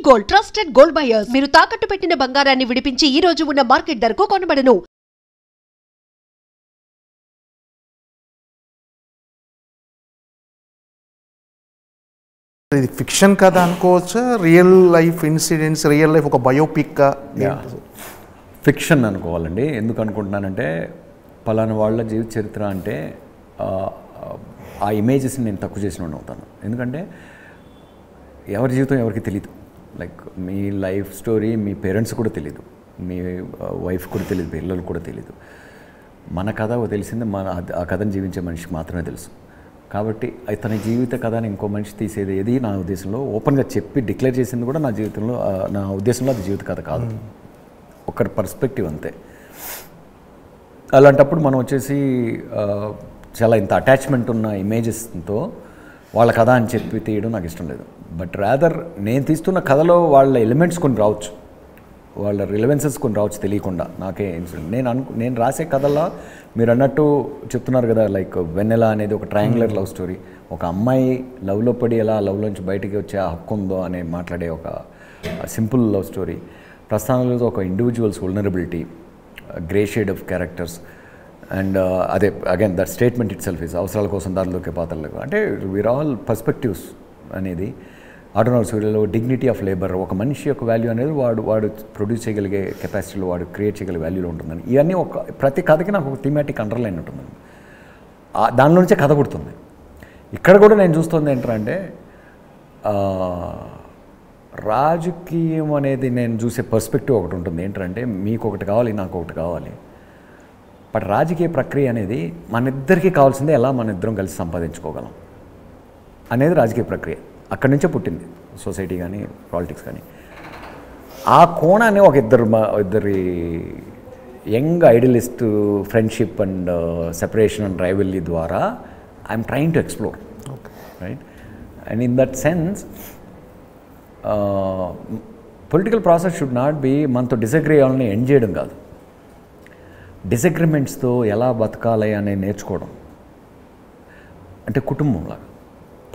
Gold trusted gold buyers. మీరు తాకట్టు పెట్టిన బంగారాన్ని విడిపించి ఈ రోజు ఉన్న మార్కెట్ ధరకు కొనబడను. ఇది ఫిక్షన్ కథ అనుకోవచ్చా, real life incidents, real life ఒక బయోపిక్? ఫిక్షన్ అనుకోవాలండి. ఎందుకు అనుకుంటున్నానంటే పలానా వాళ్ళ జీవిత చరిత్ర అంటే ఆ ఇమేజెస్ని నేను తక్కువ చేసిన అవుతాను. ఎందుకంటే ఎవరి జీవితం ఎవరికి తెలియదు. లైక్ మీ లైఫ్ స్టోరీ మీ పేరెంట్స్ కూడా తెలియదు, మీ వైఫ్ కూడా తెలియదు, పిల్లలు కూడా తెలియదు. మన కథ తెలిసిందే ఆ కథను జీవించే మనిషికి మాత్రమే తెలుసు. కాబట్టి తన జీవిత కథని ఇంకో మనిషి తీసేది ఏది నా ఉద్దేశంలో ఓపెన్గా చెప్పి డిక్లేర్ చేసింది కూడా నా జీవితంలో, నా ఉద్దేశంలో అది జీవిత కథ కాదు, ఒకరి పర్స్పెక్టివ్ అంతే. అలాంటప్పుడు మనం వచ్చేసి చాలా ఇంత అటాచ్మెంట్ ఉన్న ఇమేజెస్తో వాళ్ళ కథ అని చెప్పి తీయడం నాకు ఇష్టం లేదు. బట్ రాదర్ నేను తీస్తున్న కథలో వాళ్ళ ఎలిమెంట్స్ కొన్ని రావచ్చు, వాళ్ళ రిలవెన్సెస్ కొన్ని రావచ్చు తెలియకుండా. నాకే ఇన్సిడెంట్ నేను రాసే కథల్లో మీరు అన్నట్టు చెప్తున్నారు కదా, లైక్ వెన్నెల అనేది ఒక ట్రయాంగులర్ లవ్ స్టోరీ. ఒక అమ్మాయి లవ్లో పడి ఎలా లవ్లోంచి బయటికి వచ్చే హక్కు ఉందో అని మాట్లాడే ఒక సింపుల్ లవ్ స్టోరీ. ప్రస్థానంలో ఒక individuals vulnerability, grey shade of characters and అదే again that statement itself is అవసరాల కోసం దారిలోకే పాత్రలకు అంటే వీర్ ఆల్ పర్స్పెక్టివ్స్ అనేది. ఆటోనమస్ సూర్యలో డిగ్నిటీ ఆఫ్ లేబర్, ఒక మనిషి యొక్క వాల్యూ అనేది వాడు ప్రొడ్యూస్ చేయగలిగే కెపాసిటీలో, వాడు క్రియేట్ చేయగలిగే వాల్యూలో ఉంటుందని. ఇవన్నీ ప్రతి కథకి నాకు ఒక థీమాటిక్ అండర్లైన్ ఉంటుందండి, దానిలో నుంచే కథ పుడుతుంది. ఇక్కడ కూడా నేను చూస్తుంది ఏంటంటే రాజకీయం అనేది నేను చూసే పర్స్పెక్టివ్ ఒకటి ఉంటుంది. ఏంటంటే మీకు ఒకటి కావాలి, నాకు ఒకటి కావాలి. బట్ రాజకీయ ప్రక్రియ అనేది మన ఇద్దరికీ కావాల్సిందే ఎలా మన ఇద్దరం కలిసి సంపాదించుకోగలం అనేది రాజకీయ ప్రక్రియ. అక్కడి నుంచే పుట్టింది సొసైటీ కానీ పాలిటిక్స్ కానీ. ఆ కోణాన్ని ఒక ఇద్దరి young idealist friendship and separation and rivalry ద్వారా I'm trying to explore, right? And in that sense political process should not be మనతో డిసగ్రీ అవ్వాలని ఎండ్ చేయడం కాదు, డిసగ్రిమెంట్స్తో ఎలా బతకాలి అనేది నేర్చుకోవడం. అంటే కుటుంబంలాగా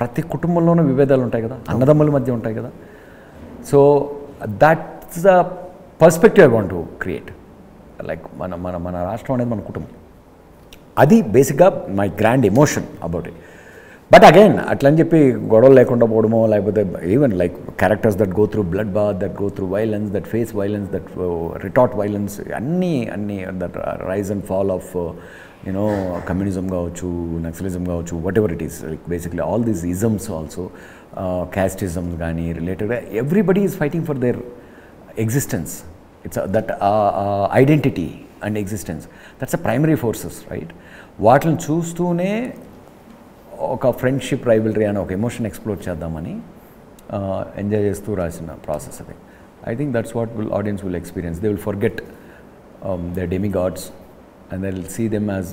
ప్రతి కుటుంబంలోనూ విభేదాలు ఉంటాయి కదా, అన్నదమ్ముల మధ్య ఉంటాయి కదా. So that's the perspective I want to create. Like మన రాష్ట్రం అనేది మన కుటుంబం, అది బేసిక్గా my grand emotion about it. But again అట్లా అని చెప్పి గొడవలు లేకుండా పోవడమో, లేకపోతే even like characters that go through blood bath, that go through violence, that face violence, that retort violence, అన్నీ that rise and fall of you know communism కావచ్చు, నక్సలిజం కావచ్చు, whatever it is. Like basically all these isms also, క్యాస్టిజమ్స్ కానీ రిలేటెడ్గా everybody is fighting for their existence. It's that identity and existence, that's a primary forces, right? వాటిని చూస్తూనే ఒక friendship rivalry అని ఒక emotion explore చేద్దామని ఎంజాయ్ చేస్తూ రాసిన ప్రాసెస్ అది. I think that's what audience will experience. They will forget the demigods and they will see them as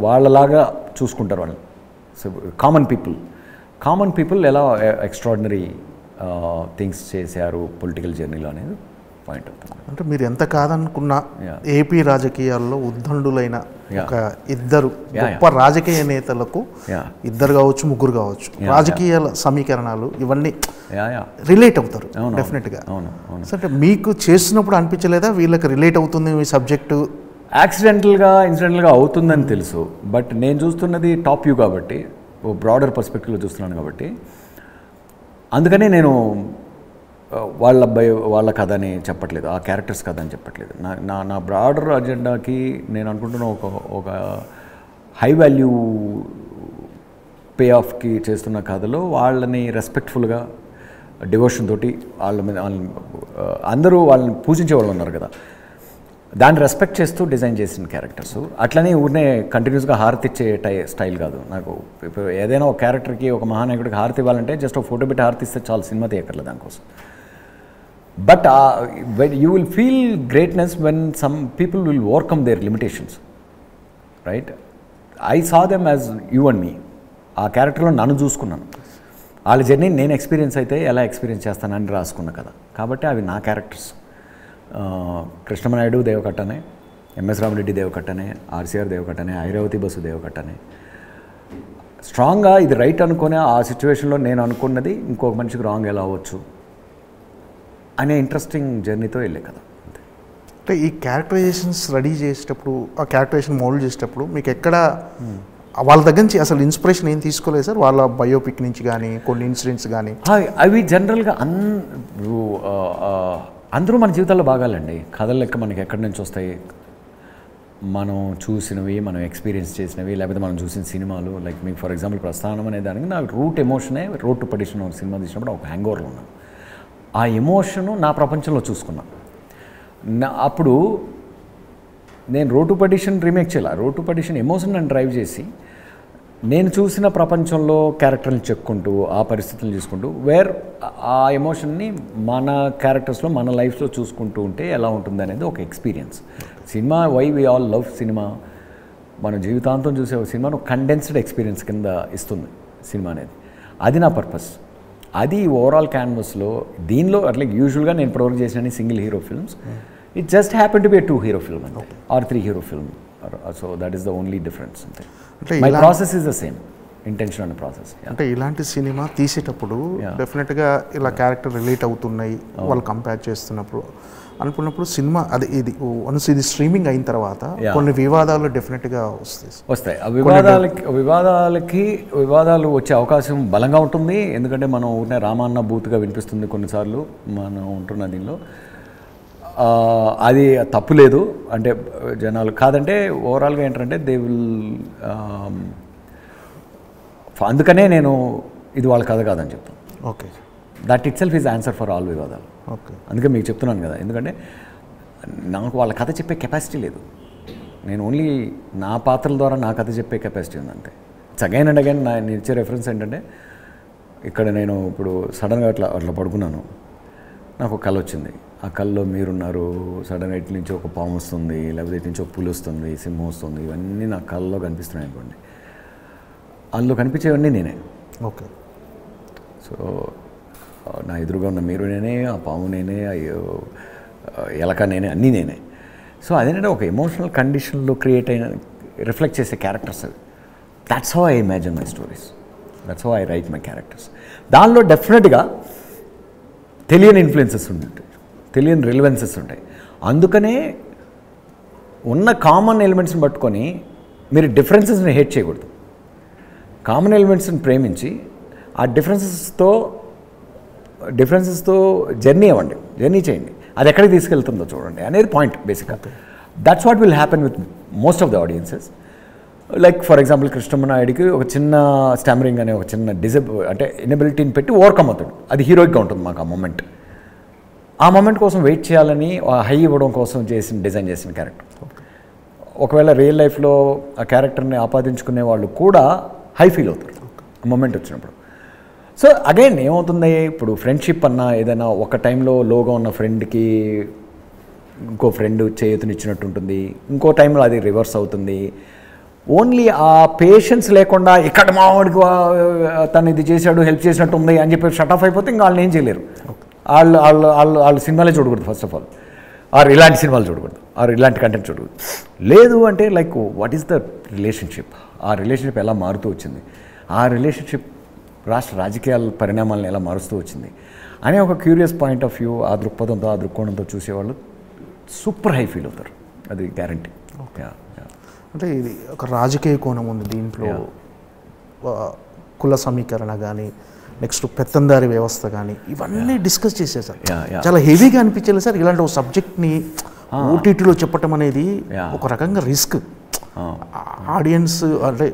వాళ్ళలాగా చూసుకుంటారు వాళ్ళని. సో కామన్ పీపుల్ ఎలా ఎక్స్ట్రాడినరీ థింగ్స్ చేశారు పొలిటికల్ జర్నీలో అనేది పాయింట్ అవుతుంది. అంటే మీరు ఎంత కాదనుకున్నా ఏపీ రాజకీయాల్లో ఉద్దండులైన ఒక ఇద్దరు గొప్ప రాజకీయ నేతలకు, ఇద్దరు కావచ్చు ముగ్గురు కావచ్చు, రాజకీయ సమీకరణాలు ఇవన్నీ రిలేట్ అవుతారు డెఫినెట్గా. అంటే మీకు చేసినప్పుడు అనిపించలేదా వీళ్ళకి రిలేట్ అవుతుంది మీ సబ్జెక్టు? ఇన్సిడెంటల్గా అవుతుందని తెలుసు, బట్ నేను చూస్తున్నది టాప్ వ్యూ కాబట్టి, ఓ బ్రాడర్ పర్స్పెక్టివ్లో చూస్తున్నాను కాబట్టి, అందుకనే నేను వాళ్ళ కథ అని చెప్పట్లేదు, ఆ క్యారెక్టర్స్ కథ అని చెప్పట్లేదు. నా బ్రాడర్ అజెండాకి నేను అనుకుంటున్న ఒక హై వాల్యూ పే ఆఫ్కి చేస్తున్న కథలో వాళ్ళని రెస్పెక్ట్ఫుల్గా డివోషన్ తోటి వాళ్ళ మీద అందరూ వాళ్ళని పూజించే వాళ్ళు ఉన్నారు కదా, దాన్ని రెస్పెక్ట్ చేస్తూ డిజైన్ చేసిన క్యారెక్టర్స్. అట్లనే ఊరినే కంటిన్యూస్గా హారతి ఇచ్చే స్టైల్ కాదు నాకు. ఇప్పుడు ఏదైనా ఒక క్యారెక్టర్కి, ఒక మహానాయకుడికి హారతి ఇవ్వాలంటే జస్ట్ ఒక ఫోటో పెట్టి హారతి ఇస్తే చాలు, సినిమా తీయక్కర్లేదు దానికోసం. But you will feel greatness when some people will overcome their limitations, right? I saw them as you and me. ఆ క్యారెక్టర్లో నన్ను చూసుకున్నాను, వాళ్ళ జర్నీ నేను ఎక్స్పీరియన్స్ అయితే ఎలా ఎక్స్పీరియన్స్ చేస్తానని రాసుకున్న కదా. కాబట్టి అవి నా క్యారెక్టర్స్. కృష్ణమనాయుడు దేవకట్టనే, ఎంఎస్ రామరెడ్డి దేవకట్టనే, ఆర్సీఆర్ దేవకట్టనే, ఐరావతి బసు దేవకట్టనే. స్ట్రాంగ్గా ఇది రైట్ అనుకునే ఆ సిచ్యువేషన్లో నేను అనుకున్నది ఇంకొక మనిషికి రాంగ్ ఎలా అవ్వచ్చు, అనే ఇంట్రెస్టింగ్ జర్నీతో వెళ్ళే కథ. అంటే ఈ క్యారెక్టరైజేషన్స్ రెడీ చేసేటప్పుడు, ఆ క్యారెక్టరైజేషన్ మోల్డ్ చేసేటప్పుడు మీకు ఎక్కడ వాళ్ళ దగ్గర నుంచి అసలు ఇన్స్పిరేషన్ ఏం తీసుకోలేదు సార్? వాళ్ళ బయోపిక్ నుంచి కానీ కొన్ని ఇన్సిడెంట్స్ కానీ? అవి జనరల్గా అందరూ మన జీవితాల్లో భాగాలండి. కథలు లెక్క మనకి ఎక్కడి నుంచి వస్తాయి? మనం చూసినవి, మనం ఎక్స్పీరియన్స్ చేసినవి, లేకపోతే మనం చూసిన సినిమాలు. లైక్ మీకు ఫర్ ఎగ్జాంపుల్ ప్రస్థానం అనే దానికి నా రూట్ ఎమోషనే రోడ్ టు పర్డిషన్ ఒక సినిమా తీసినప్పుడు ఒక హ్యాంగ్ ఓవర్లో ఉన్నాను. ఆ ఎమోషను నా ప్రపంచంలో చూసుకున్నాను. అప్పుడు నేను రోడ్ టు పర్డిషన్ రీమేక్ చేయాలి. రోడ్ టు పర్డిషన్ ఎమోషన్ నన్ను డ్రైవ్ చేసి నేను చూసిన ప్రపంచంలో క్యారెక్టర్ని చెక్కుంటూ ఆ పరిస్థితులను చూసుకుంటూ ఆ ఎమోషన్ని మన క్యారెక్టర్స్లో మన లైఫ్లో చూసుకుంటూ ఉంటే ఎలా ఉంటుంది అనేది ఒక experience. Cinema why we all love cinema, మన జీవితాంతం చూసే ఒక సినిమాను కండెన్స్డ్ ఎక్స్పీరియన్స్ కింద ఇస్తుంది సినిమా అనేది. అది నా పర్పస్. అది ఓవరాల్ క్యాన్వస్లో దీనిలో అట్లా యూజువల్గా నేను ఇప్పటివరకు చేసిన single hero films, it just happen to be 2 hero film అంతే, or 3 hero film. So that is the only difference అంతే. My process is the same, intention అనే ప్రాసెస్. అంటే ఇలాంటి సినిమా తీసేటప్పుడు డెఫినెట్గా ఇలా క్యారెక్టర్ రిలేట్ అవుతున్నాయి వాళ్ళు కంపేర్ చేస్తున్నప్పుడు అనుకున్నప్పుడు సినిమా ఇది వన్స్ ఇది స్ట్రీమింగ్ అయిన తర్వాత కొన్ని వివాదాలు డెఫినెట్గా వస్తాయి. ఆ వివాదాలు వచ్చే అవకాశం బలంగా ఉంటుంది. ఎందుకంటే మనం ఊరినే రామాన్న బూత్గా వినిపిస్తుంది కొన్నిసార్లు మనం ఉంటున్న దీనిలో. అది తప్పు లేదు అంటే జనాలు కాదంటే ఓవరాల్గా ఏంటంటే దే విల్. అందుకనే నేను ఇది వాళ్ళ కథ కాదని చెప్తాను. Okay, that it self is answer for all వివాదాలు. ఓకే, అందుకే మీకు చెప్తున్నాను కదా, ఎందుకంటే నాకు వాళ్ళ కథ చెప్పే కెపాసిటీ లేదు. నేను ఓన్లీ నా పాత్రల ద్వారా నా కథ చెప్పే కెపాసిటీ ఉంది అంతే. ఇట్స్ అగైన్ అండ్ అగైన్ నేను ఇచ్చే రెఫరెన్స్ ఏంటంటే, ఇక్కడ నేను ఇప్పుడు సడన్గా అట్లా పడుకున్నాను, నాకు ఒక కళ వచ్చింది. ఆ కళలో మీరున్నారు, సడన్గా ఇటు నుంచి ఒక పాము వస్తుంది, లేకపోతే ఇటు నుంచి ఒక పులి వస్తుంది, సింహం వస్తుంది, ఇవన్నీ నా కళలో కనిపిస్తున్నాయి అనుకోండి. అందులో కనిపించేవన్నీ నేనే. ఓకే, సో నా ఎదురుగా ఉన్న మీరు నేనే, ఆ పాము నేనే, ఎలక నేనే, అన్నీ నేనే. సో అదేంటంటే ఒక ఎమోషనల్ కండిషన్లో క్రియేట్ అయిన రిఫ్లెక్ట్ చేసే క్యారెక్టర్స్ అవి. That's how I imagine my stories, that's how I right my characters. దానిలో డెఫినెట్గా తెలియని ఇన్ఫ్లుయెన్సెస్ ఉంటాయి, తెలియని రిలవెన్సెస్ ఉంటాయి. అందుకనే ఉన్న కామన్ ఎలిమెంట్స్ని పట్టుకొని మీరు డిఫరెన్సెస్ని హేట్ చేయకూడదు. కామన్ ఎలిమెంట్స్ని ప్రేమించి ఆ డిఫరెన్సెస్తో జర్నీ అవ్వండి, జర్నీ చేయండి. అది ఎక్కడికి తీసుకెళ్తుందో చూడండి అనేది పాయింట్ బేసిక్గా. That's what will happen with most of the audiences. Like for example కృష్ణమనాయుడికి ఒక చిన్న స్టామరింగ్ అనే ఒక చిన్న అంటే ఇనబిలిటీని పెట్టి ఓవర్కమ్ అవుతాడు. అది హీరోయిక్గా ఉంటుంది మాకు ఆ మూమెంట్. ఆ మూమెంట్ కోసం వెయిట్ చేయాలని హై ఇవ్వడం కోసం డిజైన్ చేసిన క్యారెక్టర్. ఒకవేళ రియల్ లైఫ్లో ఆ క్యారెక్టర్ని ఆపాదించుకునే వాళ్ళు కూడా హై ఫీల్ అవుతారు ఆ మూమెంట్ వచ్చినప్పుడు. సో అగైన్ ఏమవుతుంది, ఇప్పుడు ఫ్రెండ్షిప్ అన్నా ఏదైనా ఒక టైంలో లోగా ఉన్న ఫ్రెండ్కి ఇంకో ఫ్రెండ్ చేతునిచ్చినట్టు ఉంటుంది, ఇంకో టైంలో అది రివర్స్ అవుతుంది. ఓన్లీ ఆ పేషెన్స్ లేకుండా ఇక్కడ మావాడికి తను ఇది చేశాడు, హెల్ప్ చేసినట్టు ఉంది అని చెప్పి షట్ ఆఫ్ అయిపోతే ఇంకా వాళ్ళని ఏం చేయలేరు. వాళ్ళు సినిమాలే చూడకూడదు ఫస్ట్ ఆఫ్ ఆల్, ఆర్ ఇలాంటి సినిమాలు చూడకూడదు, ఆర్ ఇలాంటి కంటెంట్ చూడకూడదు. లేదు అంటే like what is the relationship, ఆ రిలేషన్షిప్ ఎలా మారుతూ వచ్చింది, ఆ రిలేషన్షిప్ రాష్ట్ర రాజకీయాల పరిణామాలను ఎలా మారుస్తూ వచ్చింది అనే ఒక క్యూరియస్ పాయింట్ ఆఫ్ వ్యూ, ఆ దృక్పథంతో ఆ దృక్కోణంతో చూసేవాళ్ళు సూపర్ హై ఫీల్ అవుతారు, అది గ్యారంటీ. ఓకే, అంటే ఇది ఒక రాజకీయ కోణం ఉంది దీంట్లో, కుల సమీకరణ కానీ నెక్స్ట్ పెత్తందారి వ్యవస్థ కానీ ఇవన్నీ డిస్కస్ చేసే సార్. చాలా హెవీగా అనిపించేది సార్ ఇలాంటి ఒక సబ్జెక్ట్ని ఓటీటీలో చెప్పటం అనేది ఒక రకంగా రిస్క్. ఆడియన్స్ అంటే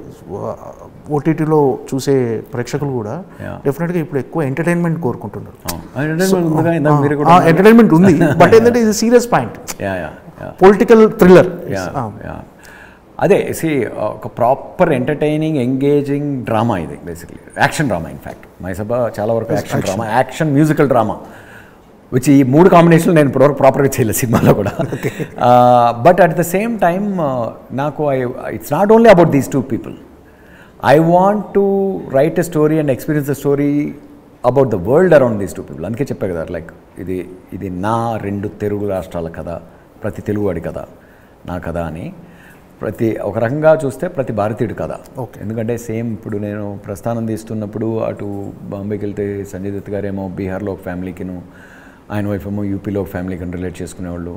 ఓటీటీలో చూసే ప్రేక్షకులు కూడా డెఫినెట్గా ఇప్పుడు ఎక్కువ ఎంటర్టైన్మెంట్ కోరుకుంటున్నారు. ఎంటర్టైన్మెంట్ ఉంది, బట్ ఏంటంటే ఇది సీరియస్ పాయింట్, పొలిటికల్ థ్రిల్లర్. అదే ఒక ప్రాపర్ ఎంటర్టైనింగ్ ఎంగేజింగ్ డ్రామా ఇది, basically action drama. In fact Mayasabha చాలా వరకు action drama, action musical drama, which ఈ 3 కాంబినేషన్లు నేను ఇప్పటివరకు ప్రాపర్గా చేయలేదు సినిమాలో కూడా. But at the same time నాకు it's not only about these 2 people. I want to write a story and experience the story about the world around these 2 people. అందుకే చెప్పా కదా, లైక్ ఇది నా 2 తెలుగు రాష్ట్రాల కథ, ప్రతి తెలుగువాడి కథ నా కథ అని. ఒక రకంగా చూస్తే ప్రతి భారతీయుడి కథ. ఓకే, ఎందుకంటే సేమ్ ఇప్పుడు నేను ప్రస్థానం తీస్తున్నప్పుడు అటు బాంబేకి వెళ్తే సంజయ్ దత్ గారేమో బీహార్లో ఒక ఫ్యామిలీకిను, ఆయన వైఫ్ ఏమో యూపీలో ఫ్యామిలీ కానీ రిలేట్ చేసుకునేవాళ్ళు,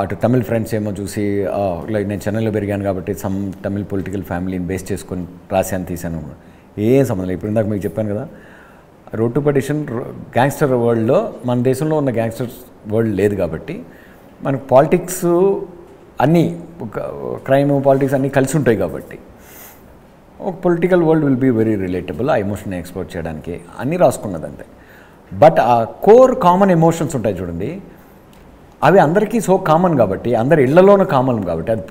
అటు తమిళ్ ఫ్రెండ్స్ ఏమో చూసి లైక్ నేను చెన్నైలో పెరిగాను కాబట్టి సమ్ తమిళ్ పొలిటికల్ ఫ్యామిలీని బేస్ చేసుకొని రాశాను తీశాను. ఏం సంబంధం లేదు. ఇప్పుడు ఇందాక మీకు చెప్పాను కదా, రోడ్ టు పర్డిషన్ గ్యాంగ్స్టర్ వరల్డ్లో మన దేశంలో ఉన్న గ్యాంగ్స్టర్ వరల్డ్ లేదు కాబట్టి మనకు పాలిటిక్స్ అన్నీ క్రైమ్ పాలిటిక్స్ అన్నీ కలిసి ఉంటాయి కాబట్టి ఒక political world will be very relatable. ఆ ఎమోషన్ని ఎక్స్ప్లోర్ చేయడానికి అన్నీ రాసుకున్నది అంతే. బట్ ఆ కోర్ కామన్ ఎమోషన్స్ ఉంటాయి చూడండి, అవి అందరికీ సో కామన్ కాబట్టి, అందరి ఇళ్లలోనూ కామన్ కాబట్టి, అది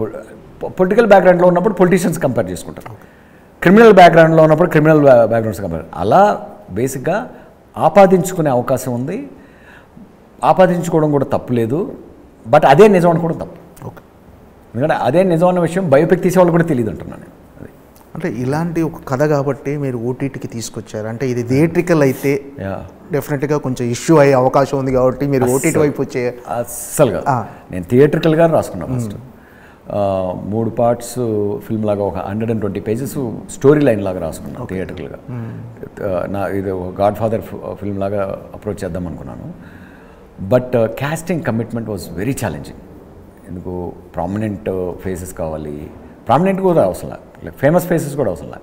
పొలిటికల్ బ్యాక్గ్రౌండ్లో ఉన్నప్పుడు పొలిటీషియన్స్ కంపేర్ చేసుకుంటారు, క్రిమినల్ బ్యాక్గ్రౌండ్లో ఉన్నప్పుడు క్రిమినల్ బ్యాక్గ్రౌండ్స్ కంపేర్, అలా బేసిక్గా ఆపాదించుకునే అవకాశం ఉంది. ఆపాదించుకోవడం కూడా తప్పు లేదు, బట్ అదే నిజం అనుకోవడం తప్పు. ఎందుకంటే అదే నిజం అన్న విషయం బయోపిక్ తీసేవాళ్ళు కూడా తెలియదు అంటున్నాను. అంటే ఇలాంటి ఒక కథ కాబట్టి మీరు ఓటీటీకి తీసుకొచ్చారు. అంటే ఇది థియేట్రికల్ అయితే డెఫినెట్గా కొంచెం ఇష్యూ అయ్యే అవకాశం ఉంది కాబట్టి మీరు ఓటీటీ వైపు వచ్చే అస్సలుగా నేను థియేట్రికల్గా రాసుకున్నాను. ఫస్ట్ 3 పార్ట్స్ ఫిల్మ్ లాగా ఒక 120 పేజెస్ స్టోరీ లైన్ లాగా రాసుకున్నాను థియేట్రికల్గా. ఇది ఒక గాడ్ ఫాదర్ ఫిల్మ్ లాగా అప్రోచ్ చేద్దాం అనుకున్నాను. But casting commitment was very challenging. ఎందుకు ప్రామినెంట్ ఫేసెస్ కావాలి, ప్రామినెంట్ కూడా అవసరం, లైక్ ఫేమస్ ఫేసెస్ కూడా అవసరం.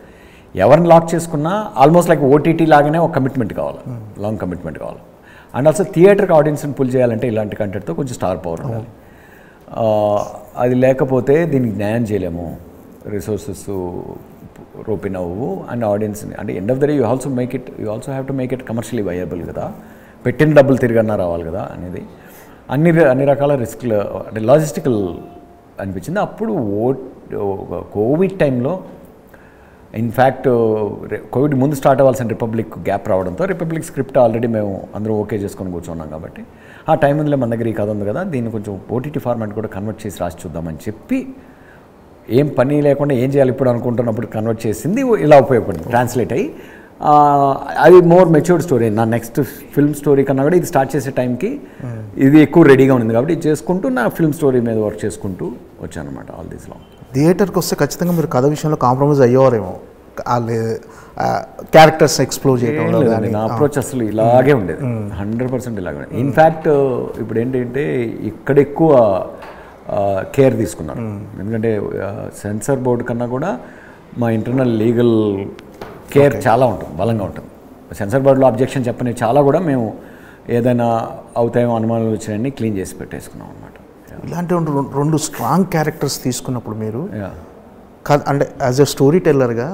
ఎవరిని లాక్ చేసుకున్నా ఆల్మోస్ట్ లైక్ ఓటీటీ లాగానే ఒక కమిట్మెంట్ కావాలి, లాంగ్ కమిట్మెంట్ కావాలి. అండ్ ఆల్సో థియేటర్కి ఆడియన్స్ని పుల్ చేయాలంటే ఇలాంటి కంటెంట్తో కొంచెం స్టార్ పవర్ ఉండాలి. అది లేకపోతే దీనికి న్యాయం చేయలేము, రిసోర్సెస్ రోపిన్ అవ్వు అండ్ ఆడియన్స్ని. అంటే end of the day you also have to make it commercially viable కదా, పెట్టిన డబ్బులు తిరిగన్నా రావాలి కదా అనేది అన్ని రకాల రిస్క్లు అంటే లాజిస్టికల్ అనిపించింది. అప్పుడు కోవిడ్ టైంలో ఇన్ఫ్యాక్ట్ కోవిడ్ ముందు స్టార్ట్ అవ్వాల్సిన రిపబ్లిక్ గ్యాప్ రావడంతో రిపబ్లిక్ స్క్రిప్ట్ ఆల్రెడీ మేము అందరూ ఓకే చేసుకొని కూర్చున్నాం కాబట్టి ఆ టైం ఉందిలే మన దగ్గర ఈ కథ ఉంది కదా, దీన్ని కొంచెం ఓటీటీ ఫార్మాట్ కూడా కన్వర్ట్ చేసి రాసి చూద్దామని చెప్పి ఏం పని లేకుండా ఏం చేయాలి ఇప్పుడు అనుకుంటున్నప్పుడు కన్వర్ట్ చేసింది ఇలా ఉపయోగపడింది, ట్రాన్స్లేట్ అయ్యి. అది మోర్ మెచ్యూర్డ్ స్టోరీ. నా నెక్స్ట్ ఫిల్మ్ స్టోరీ కన్నా కూడా ఇది స్టార్ట్ చేసే టైంకి ఇది ఎక్కువ రెడీగా ఉంది కాబట్టి ఇది చేసుకుంటూ నా ఫిల్మ్ స్టోరీ మీద వర్క్ చేసుకుంటూ వచ్చాను అనమాట. ఆల్ దీస్ లాంగ్ థియేటర్కి వస్తే ఖచ్చితంగా మీరు కథ విషయంలో కాంప్రమైజ్ అయ్యేవారేమో, క్యారెక్టర్స్ ఎక్స్ప్లోర్ చేయడం. నా అప్రోచ్ అసలు ఇలాగే ఉండేది, 100% ఇలాగే ఉండేది. ఇన్ఫ్యాక్ట్ ఇప్పుడు ఏంటంటే ఇక్కడ ఎక్కువ కేర్ తీసుకున్నాను. ఎందుకంటే సెన్సార్ బోర్డు కన్నా కూడా మా ఇంటర్నల్ లీగల్ కేర్ చాలా ఉంటుంది, బలంగా ఉంటుంది. సెన్సార్ బోర్డులో అబ్జెక్షన్ చెప్పని చాలా కూడా మేము ఏదైనా అవుతాయో అనుమానాలు వచ్చినాయని క్లీన్ చేసి పెట్టేసుకున్నాం అనమాట. ఇలాంటి 2 స్ట్రాంగ్ క్యారెక్టర్స్ తీసుకున్నప్పుడు మీరు అంటే యాజ్ ఎ స్టోరీ టెల్లర్గా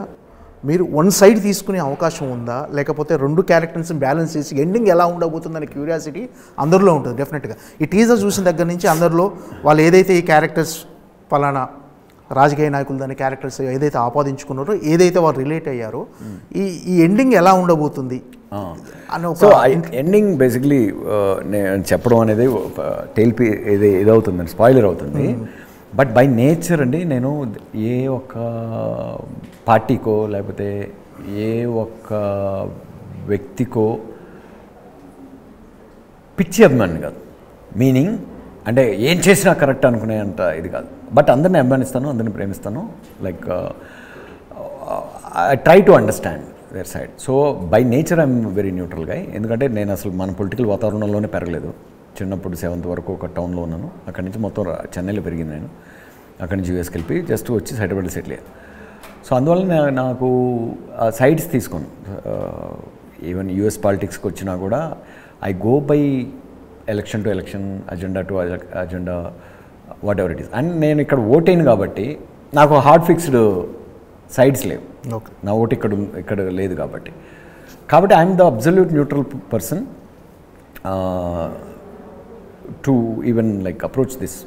మీరు వన్ సైడ్ తీసుకునే అవకాశం ఉందా, లేకపోతే 2 క్యారెక్టర్స్ని బ్యాలెన్స్ చేసి ఎండింగ్ ఎలా ఉండబోతుందనే క్యూరియాసిటీ అందరిలో ఉంటుంది డెఫినెట్గా. ఈ టీజర్ చూసిన దగ్గర నుంచి అందరిలో వాళ్ళు ఏదైతే ఈ క్యారెక్టర్స్ పలానా రాజకీయ నాయకులు దాని క్యారెక్టర్స్ ఏదైతే ఆపాదించుకున్నారో, ఏదైతే వాళ్ళు రిలేట్ అయ్యారో, ఈ ఎండింగ్ ఎలా ఉండబోతుంది అని సో ఎండింగ్ బేసిక్లీ నేను చెప్పడం అనేది టెల్పి ఇదవుతుంది, స్పాయిలర్ అవుతుంది. బట్ బై నేచర్ అండి నేను ఏ ఒక్క పార్టీకో లేకపోతే ఏ ఒక్క వ్యక్తికో పిచ్చి అభిమాని కాదు. మీనింగ్ అంటే ఏం చేసినా కరెక్ట్ అనుకునే అంత ఇది కాదు. బట్ అందరిని అభిమానిస్తాను, అందరిని ప్రేమిస్తాను. Like I try to understand their side. So by nature I'm very neutral గా. ఎందుకంటే నేను అసలు మన పొలిటికల్ వాతావరణంలోనే పెరగలేదు. చిన్నప్పుడు 7th వరకు ఒక టౌన్లో ఉన్నాను. అక్కడి నుంచి మొత్తం చెన్నైలో పెరిగింది నేను. అక్కడి నుంచి యూఎస్కి వెళ్ళి జస్ట్ వచ్చి హైదరాబాద్లో సెటిల్ అయ్యాను. సో అందువల్ల నాకు సైడ్స్ తీసుకోను. ఈవెన్ యూఎస్ పాలిటిక్స్కి వచ్చినా కూడా I go by election to election, agenda to agenda, what ever it is. And నేను ఇక్కడ ఓటైను కాబట్టి నాకు హార్డ్ ఫిక్స్డ్ సైడ్స్ లేవు. నా ఓటు ఇక్కడ లేదు కాబట్టి I'm the absolute neutral person to even like approach this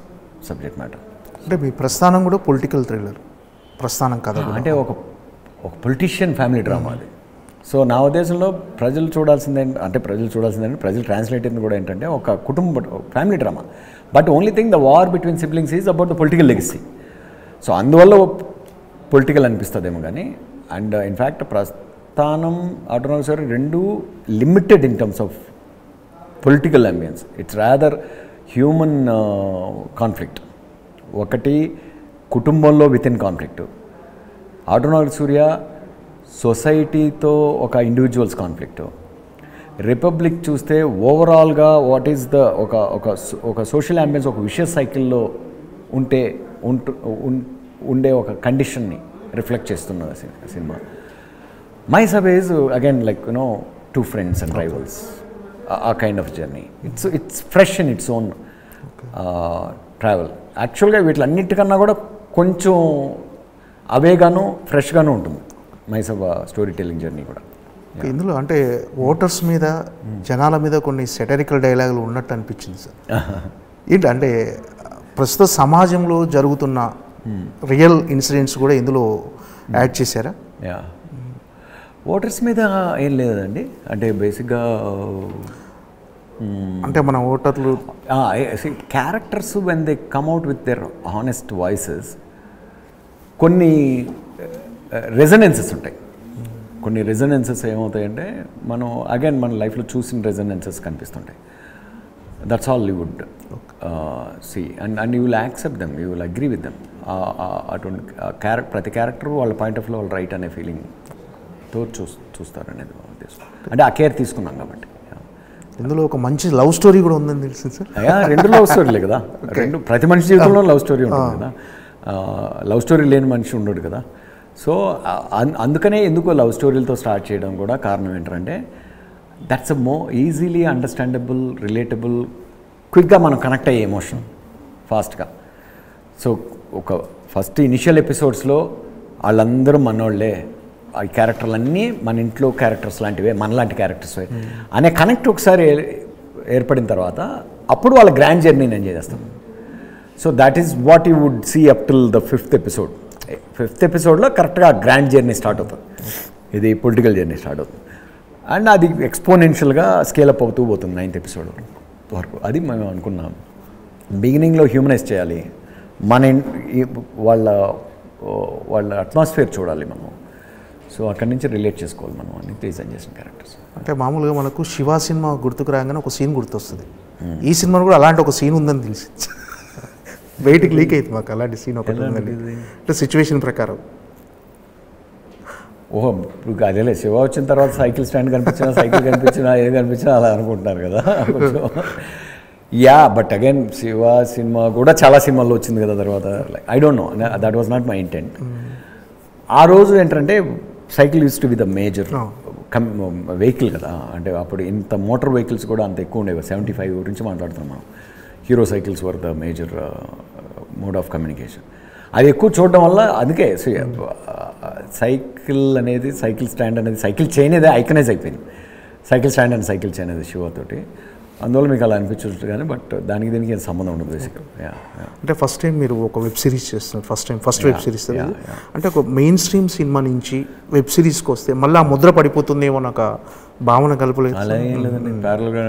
subject matter. అంటే మీ ప్రస్థానం కూడా పొలిటికల్ థ్రిల్లర్ ప్రస్థానం కదా, అంటే ఒక పొలిటీషియన్ ఫ్యామిలీ డ్రామా అది. సో నా ఉద్దేశంలో ప్రజలు చూడాల్సిందంటే ప్రజలు ట్రాన్స్లేట్ అయింది కూడా ఏంటంటే ఒక కుటుంబ family drama. But only thing the war between siblings is about the political legacy. So అందువల్ల పొలిటికల్ అనిపిస్తుందేమో కానీ. అండ్ ఇన్ఫ్యాక్ట్ ప్రస్థానం ఆటోనామస్ రెండు limited in terms of political ambience. It's rather human conflict. ఒకటి కుటుంబంలో విత్ ఇన్ కాన్ఫ్లిక్ట్. ఆటోనామస్ సూర్య సొసైటీతో ఒక individuals conflict. Republic చూస్తే ఓవరాల్గా what is the ఒక సోషల్ అంబియన్స్, ఒక విషయస్ సైకిల్లో ఉండే ఒక కండిషన్ని రిఫ్లెక్ట్ చేస్తున్న cinema. My sub is again like two friends and rivals, a kind of journey. It's fresh in its own travel. యాక్చువల్గా వీటిలన్నిటికన్నా కూడా కొంచెం అవేగాను ఫ్రెష్గాను ఉంటుంది మైసభ స్టోరీ టెల్లింగ్ జర్నీ కూడా. ఇందులో అంటే ఓటర్స్ మీద జనాల మీద కొన్ని సెటరికల్ డైలాగులు ఉన్నట్టు అనిపించింది సార్. ఏంటి అంటే ప్రస్తుత సమాజంలో జరుగుతున్న రియల్ ఇన్సిడెంట్స్ కూడా ఇందులో యాడ్ చేశారా? ఓటర్స్ మీద ఏం లేదండి, అంటే బేసిక్గా అంటే మన ఓటర్లు characters when they come out with their honest voices కొన్ని రెజనెన్సెస్ ఉంటాయి. కొన్ని రెజనెన్సెస్ ఏమవుతాయంటే మనం అగైన్ మన లైఫ్లో చూసిన రెజనెన్సెస్ కనిపిస్తుంటాయి. That's all you would see and you will accept them, you will agree with them. అటువంటి ప్రతి క్యారెక్టర్ వాళ్ళ పాయింట్ ఆఫ్ వ్యూ వాళ్ళు రైట్ అనే ఫీలింగ్తో చూస్తారనేది ఉద్దేశం. అంటే ఆ కేర్ తీసుకున్నాం కాబట్టి. ఇందులో ఒక మంచి లవ్ స్టోరీ కూడా ఉందని తెలిసింది సార్. రెండు లవ్ స్టోరీలే కదా, ప్రతి మనిషి జీవితంలో లవ్ స్టోరీ ఉంటుంది కదా, లవ్ స్టోరీ లేని మనిషి ఉండడు కదా. సో అందుకనే ఎందుకో లవ్ స్టోరీలతో స్టార్ట్ చేయడం కూడా కారణం ఏంటంటే that's a easily understandable, relatable, క్విక్గా మనం కనెక్ట్ అయ్యే ఎమోషన్ ఫాస్ట్గా. సో ఒక ఫస్ట్ ఇనిషియల్ ఎపిసోడ్స్లో వాళ్ళందరూ మనోళ్ళే, ఆ క్యారెక్టర్లన్నీ మన ఇంట్లో క్యారెక్టర్స్ లాంటివే, మనలాంటి క్యారెక్టర్స్ అనే కనెక్ట్ ఒకసారి ఏర్పడిన తర్వాత అప్పుడు వాళ్ళ గ్రాండ్ జర్నీని ఎంజాయ్ చేస్తాం. So that is what you would see up till the 5th episode. 5th ఎపిసోడ్లో కరెక్ట్గా గ్రాండ్ జర్నీ స్టార్ట్ అవుతుంది, ఇది పొలిటికల్ జర్నీ స్టార్ట్ అవుతుంది. అండ్ అది ఎక్స్పోనెన్షియల్గా స్కేలప్ అవుతూ పోతుంది 9th ఎపిసోడ్ వరకు. అది మేము అనుకున్నాం బిగినింగ్లో హ్యూమనైజ్ చేయాలి, మన వాళ్ళ అట్మాస్ఫియర్ చూడాలి మనం. సో అక్కడి నుంచి రిలేట్ చేసుకోవాలి మనం అన్ని డిజైన్ చేసిన క్యారెక్టర్స్. అంటే మామూలుగా మనకు శివ సినిమా గుర్తుకు రాగానే ఒక సీన్ గుర్తొస్తుంది. ఈ సినిమాలో కూడా అలాంటి ఒక సీన్ ఉందని తెలిసి బయటికి లీక్ అవుతుంది మాకు అలాంటి సీన్ ఒకటి ఉందండి, అంటే సిచ్యువేషన్ ప్రకారం. ఓహో, ఇప్పుడు అదేలే శివ వచ్చిన తర్వాత సైకిల్ స్టాండ్ కనిపించినా, సైకిల్ కనిపించినా, ఏది కనిపించినా అలా అనుకుంటున్నారు కదా. బట్ అగైన్ శివ సినిమా కూడా చాలా సినిమాల్లో వచ్చింది కదా తర్వాత. I don't know, that was not my intent. ఆ రోజు ఏంటంటే cycle use to be the major vehicle కదా. అంటే అప్పుడు ఇంత మోటార్ వెహికల్స్ కూడా అంత ఎక్కువ ఉండేవి. 75 గురించి మాట్లాడుతున్నాం మనం. Hero cycles were the major mode of communication. అది ఎక్కువ చూడడం వల్ల అందుకే సైకిల్ అనేది, సైకిల్ స్టాండ్ అనేది, సైకిల్ చైన్ అనేది ఐకనైజ్ అయిపోయింది. Cycle stand and cycle chain అనేది శివతోటి. అందువల్ల మీకు అలా అనిపించవచ్చు కానీ బట్ దానికి దీనికి ఏం సంబంధం ఉండదు బేసిక్గా. అంటే ఫస్ట్ టైం మీరు ఒక వెబ్ సిరీస్ చేస్తున్నారు, ఫస్ట్ వెబ్ సిరీస్. అంటే ఒక మెయిన్ స్ట్రీమ్ సినిమా నుంచి వెబ్ సిరీస్కి వస్తే మళ్ళీ ఆ ముద్ర పడిపోతుందేమో నాకు భావన కలపలేదు. అలా ఏం లేదండి, ప్యారల్గా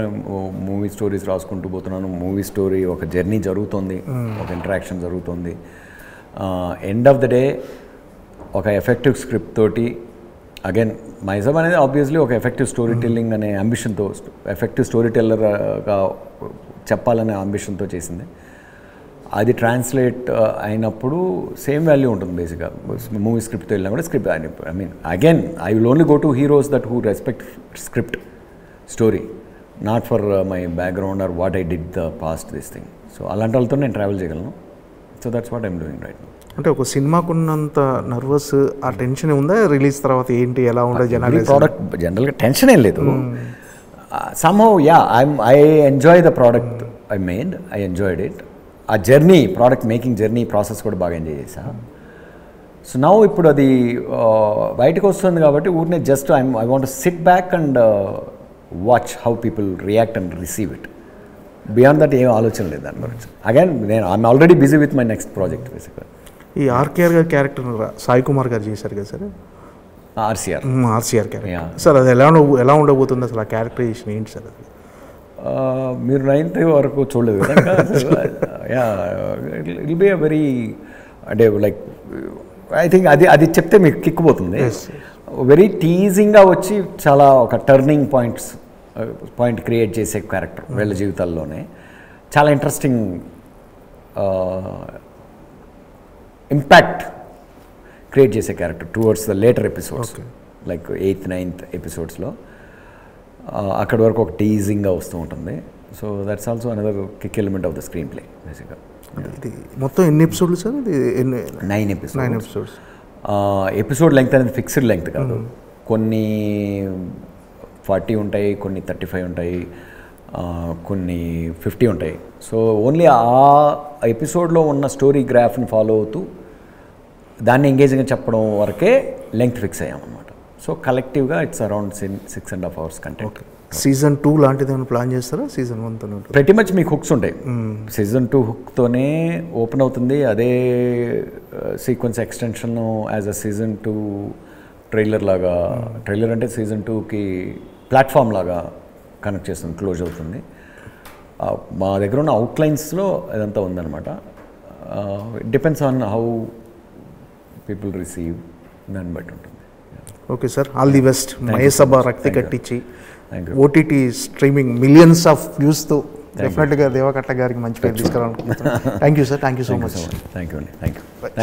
మూవీ స్టోరీస్ రాసుకుంటూ పోతున్నాను. మూవీ స్టోరీ ఒక జర్నీ జరుగుతుంది, ఒక ఇంటరాక్షన్ జరుగుతుంది. ఎండ్ ఆఫ్ ద డే ఒక ఎఫెక్టివ్ స్క్రిప్ట్ తోటి, అగైన్ మైసబ్ అనేది ఆబ్వియస్లీ ఒక ఎఫెక్టివ్ స్టోరీ టెల్లింగ్ అనే అంబిషన్తో, ఎఫెక్టివ్ స్టోరీ టెల్లర్గా చెప్పాలనే అంబిషన్తో చేసింది. అది ట్రాన్స్లేట్ అయినప్పుడు సేమ్ వాల్యూ ఉంటుంది బేసిక్గా. మూవీ స్క్రిప్ట్తో వెళ్ళినా కూడా script I mean again I will only go to heroes that who respect script story, not for my background or what I did the past this thing. So అలాంటి వాళ్ళతో నేను travel చేయగలను. So that's what I'm doing right now. అంటే ఒక సినిమాకున్నంత nervous ఆ tension ఉందా release తర్వాత? ఏంటి ఎలా ఉండదు జనాలు? ప్రోడక్ట్ జనరల్గా టెన్షన్ ఏం లేదు. Somehow I enjoy the product I made, I enjoyed it. ఆ journey, product making journey process కూడా బాగా ఎంజాయ్ చేశా. సో నౌ ఇప్పుడు అది బయటకు వస్తుంది కాబట్టి ఊరినే just I want SIT back and watch how people react and receive it. Beyond that ఏం ఆలోచన లేదు దాని గురించి. Again I'm already busy with my next project బేసిక్గా. ఈ ఆర్కేఆర్ గారి క్యారెక్టర్ సాయి కుమార్ గారు చేశారు కదా సార్, ఆర్సీఆర్ క్యారెక్టర్. సార్ అది ఎలా ఉండబోతుంది అసలు? ఆ క్యారెక్టరైజేషన్ ఏంటి సార్? అది మీరు 9th వరకు చూడలేదు కదా. ఇట్ బి అ వెరీ, అంటే లైక్ ఐ థింక్ అది చెప్తే మీకు కిక్కుపోతుంది. వెరీ టీజింగ్గా వచ్చి చాలా ఒక టర్నింగ్ పాయింట్ క్రియేట్ చేసే క్యారెక్టర్ వీళ్ళ జీవితాల్లోనే. చాలా ఇంట్రెస్టింగ్ ఇంపాక్ట్ క్రియేట్ చేసే character towards the later episodes, like 8th 9th ఎపిసోడ్స్లో. అక్కడి వరకు ఒక టీజింగ్గా వస్తూ ఉంటుంది. So that's also another kick element of the screen play బేసిక్గా. ఇది మొత్తం ఎన్ని ఎపిసోడ్లు సార్? ఇది 9 ఎపిసోడ్స్. ఎపిసోడ్ లెంగ్త్ అనేది ఫిక్స్డ్ లెంగ్త్ కాదు. కొన్ని 40 ఉంటాయి, కొన్ని 35 ఉంటాయి, కొన్ని 50 ఉంటాయి. సో ఓన్లీ ఆ ఎపిసోడ్లో ఉన్న స్టోరీ గ్రాఫ్ని ఫాలో అవుతూ దాన్ని ఎంగేజింగ్గా చెప్పడం వరకే లెంగ్త్ ఫిక్స్ అయ్యామన్నమాట. సో కలెక్టివ్గా it's around 6.5 hours content. Season 2 లాంటిది ఏమైనా ప్లాన్ చేస్తారా? సీజన్ 1తోనే ప్రతి మచ్ మీకు హుక్స్ ఉంటాయి. సీజన్ 2 హుక్తోనే ఓపెన్ అవుతుంది. అదే sequence extension as a season 2 trailer లాగా, ట్రైలర్ అంటే సీజన్ 2కి ప్లాట్ఫామ్ లాగా కనెక్ట్ చేస్తుంది, క్లోజ్ అవుతుంది. మా దగ్గర ఉన్న అవుట్లైన్స్లో ఇదంతా ఉందన్నమాట. Depends on how people receive, దాన్ని బట్టి ఉంటుంది. Okay sir, all the best. Mahesh సభ రక్తి కట్టించి ఓటీటీ స్ట్రీమింగ్ మిలియన్స్ ఆఫ్ వ్యూస్తో డెఫినెట్గా దేవకట్ల గారికి మంచి పేరు తీసుకురావాలనుకుంటున్నాను. Thank you sir, thank you so much. Thank you అండి, థ్యాంక్ యూ.